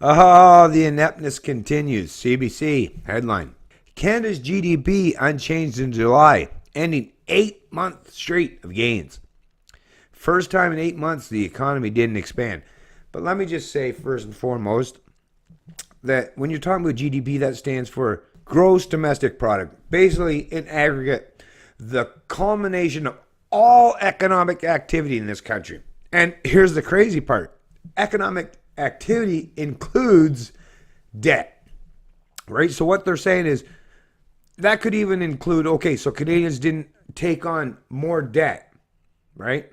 Oh, the ineptness continues. CBC headline: Canada's GDP unchanged in July, ending 8 month streak of gains. First time in 8 months the economy didn't expand. But let me just say, first and foremost, that when you're talking about GDP, that stands for gross domestic product. Basically, in aggregate, the culmination of all economic activity in this country. And here's the crazy part: economic activity includes debt, right? So what they're saying is that could even include, okay, so Canadians didn't take on more debt, right?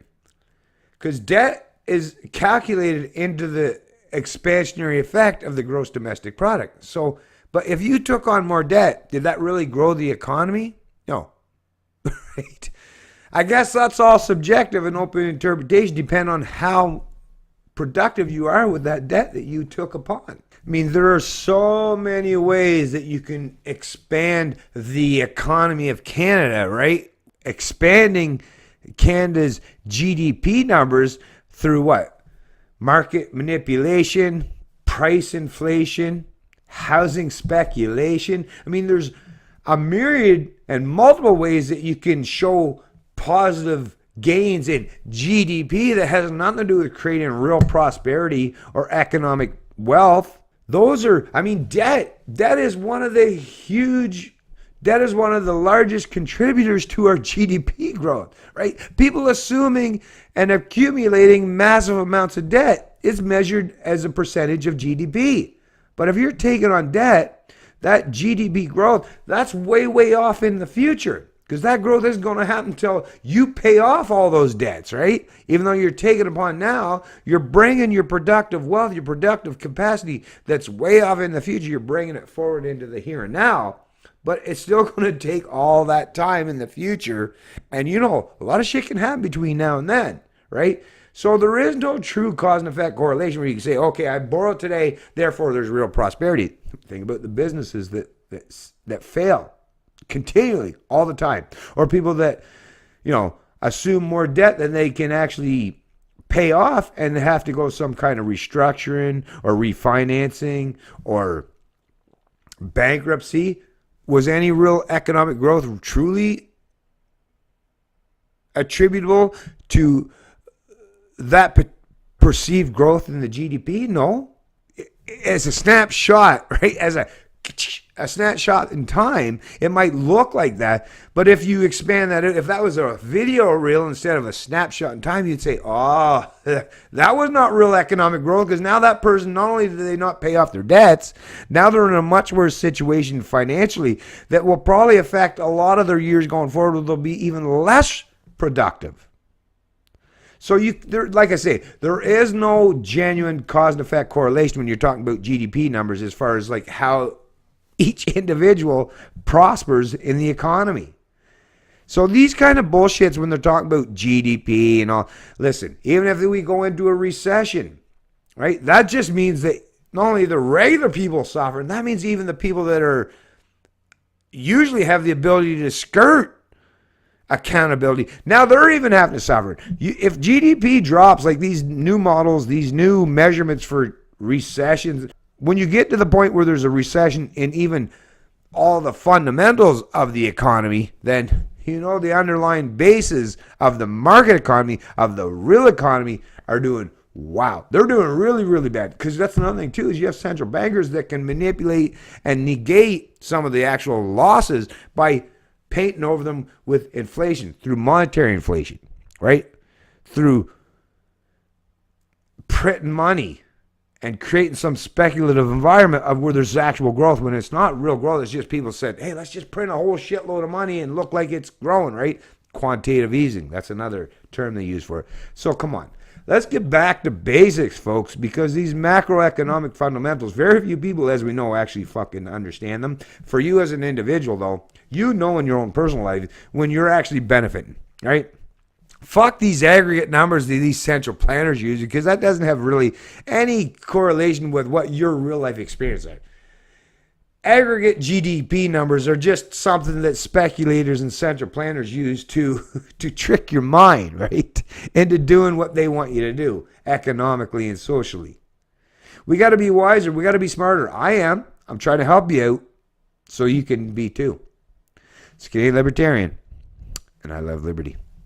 Because debt is calculated into the expansionary effect of the gross domestic product. So, but if you took on more debt, did that really grow the economy? No, right? I guess that's all subjective and open interpretation, depending on how productive you are with that debt that you took upon. I mean, there are so many ways that you can expand the economy of Canada, right? Expanding Canada's GDP numbers through what? Market manipulation, price inflation, housing speculation. I mean, there's a myriad and multiple ways that you can show positive gains in GDP that has nothing to do with creating real prosperity or economic wealth. Those are, I mean, debt is one of the largest contributors to our GDP growth, right? People assuming and accumulating massive amounts of debt is measured as a percentage of GDP. But if you're taking on debt, that GDP growth, that's way, way off in the future. Because that growth isn't going to happen until you pay off all those debts, right? Even though you're taking upon now, you're bringing your productive wealth, your productive capacity that's way off in the future. You're bringing it forward into the here and now. But it's still going to take all that time in the future. And you know, a lot of shit can happen between now and then, right? So there is no true cause and effect correlation where you can say, okay, I borrowed today, therefore there's real prosperity. Think about the businesses that fail continually all the time, or people that, you know, assume more debt than they can actually pay off and have to go some kind of restructuring or refinancing or bankruptcy. Was any real economic growth truly attributable to that perceived growth in the GDP? No. As a snapshot, right? As a snapshot in time, it might look like that. But if you expand that, if that was a video reel instead of a snapshot in time, you'd say, oh, that was not real economic growth, because now that person, not only did they not pay off their debts, now they're in a much worse situation financially that will probably affect a lot of their years going forward. They'll be even less productive. So like I say, there is no genuine cause and effect correlation when you're talking about GDP numbers as far as like how each individual prospers in the economy. So these kind of bullshits when they're talking about GDP and all, listen, even if we go into a recession, right, that just means that not only the regular people suffer, that means even the people that are usually have the ability to skirt accountability, now they're even having to suffer. If GDP drops, like these new models, these new measurements for recessions, when you get to the point where there's a recession in even all the fundamentals of the economy, then you know the underlying bases of the market economy, of the real economy, are doing wow. They're doing really, really bad. Because that's another thing too, is you have central bankers that can manipulate and negate some of the actual losses by painting over them with inflation, through monetary inflation, right? Through printing money and creating some speculative environment of where there's actual growth, when it's not real growth. It's just people said, hey, let's just print a whole shitload of money and look like it's growing, right? Quantitative easing, that's another term they use for it. So come on, let's get back to basics, folks, because these macroeconomic fundamentals, very few people, as we know, actually fucking understand them. For you as an individual, though, you know in your own personal life when you're actually benefiting, right? Fuck these aggregate numbers that these central planners use, because that doesn't have really any correlation with what your real life experience is. Aggregate GDP numbers are just something that speculators and central planners use to trick your mind, right, into doing what they want you to do economically and socially. We got to be wiser. We got to be smarter. I am. I'm trying to help you out so you can be too. It's Canadian Libertarian, and I love liberty.